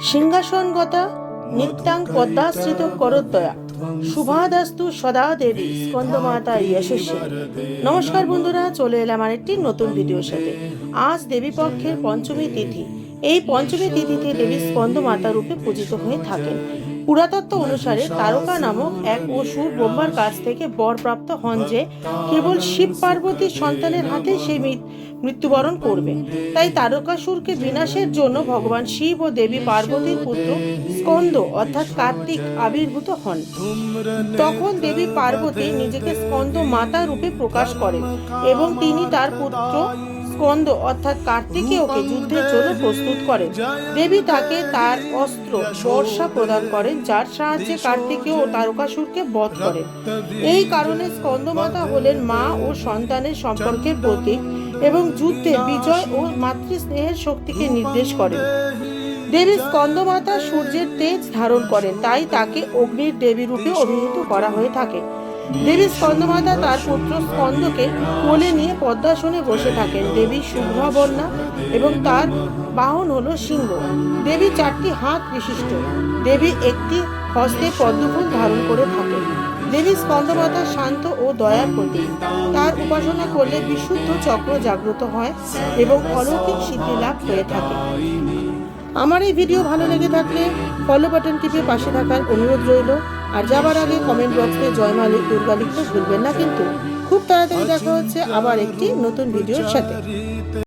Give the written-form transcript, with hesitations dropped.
সিংহাসনগতা নিত্যাং পদ্মাশ্রিত করোদ্দয়া শুভাদাস্তু সদা দেবী স্কন্দমাতা যশস্বী। নমস্কার বন্ধুরা, চলে এলাম আরেকটি নতুন ভিডিওর সাথে। আজ দেবী পক্ষের পঞ্চমী তিথি। এই পঞ্চমী তিথিতে দেবী স্কন্দমাতা রূপে পূজিত হয়ে থাকেন। পুরাতত্ত্ব অনুসারে তারকা নামক এক অসুর ব্রহ্মার কাছ থেকে বর প্রাপ্ত হন যে কেবল শিব পার্বতীর সন্তানের হাতে সেই মৃত্যুবরণ করবে। তাই তারকাসুরকে বিনাশের জন্য ভগবান শিব ও দেবী পার্বতীর পুত্র স্কন্দ অর্থাৎ কার্তিক আবির্ভূত হন। তখন দেবী পার্বতী নিজেকে স্কন্দ মাতা রূপে প্রকাশ করেন এবং তিনি তার পুত্র স্কন্দ অর্থাৎ কার্তিকেয়কে যুদ্ধের জন্য প্রস্তুত করেন। দেবী তাকে তার অস্ত্র বর্ষা প্রদান করেন, যার সাহায্যে কার্তিকেয় ও তারকাসুরকে বধ করেন। এই কারণে স্কন্দমাতা হলেন মা ও সন্তানের সম্পর্কের প্রতীক এবং যুদ্ধে বিজয় ও মাতৃস্নেহের শক্তিকে নির্দেশ করেন। দেবী স্কন্দমাতা সূর্যের তেজ ধারণ করেন, তাই তাকে অগ্নির দেবী রূপে অভিহিত করা হয়ে থাকে। দেবী স্কন্দমাতা তার পুত্র স্কন্দকে কোলে নিয়ে পদ্মাসনে বসে থাকেন। দেবী শুভ্রবর্ণা এবং তার বাহন হলো সিংহ। দেবী 4টি হাত বিশিষ্ট। দেবী একটি হস্তে পদ্মফুল ধারণ করে থাকেন। দেবী স্কন্দমাতা শান্ত ও দয়ার প্রতীক। তার উপাসনা করলে বিশুদ্ধ চক্র জাগ্রত হয় এবং অলৌকিক সিদ্ধি লাভ হয়ে থাকে। আমার এই ভিডিও ভালো লেগে থাকলে ফলো বাটন টিপে পাশে থাকার অনুরোধ রইল। আর যাবার আগে কমেন্ট বক্সে জয় মা দুর্গা লিখতে ভুলবেন না কিন্তু। খুব তাড়াতাড়ি দেখা হচ্ছে আবার একটি নতুন ভিডিওর সাথে।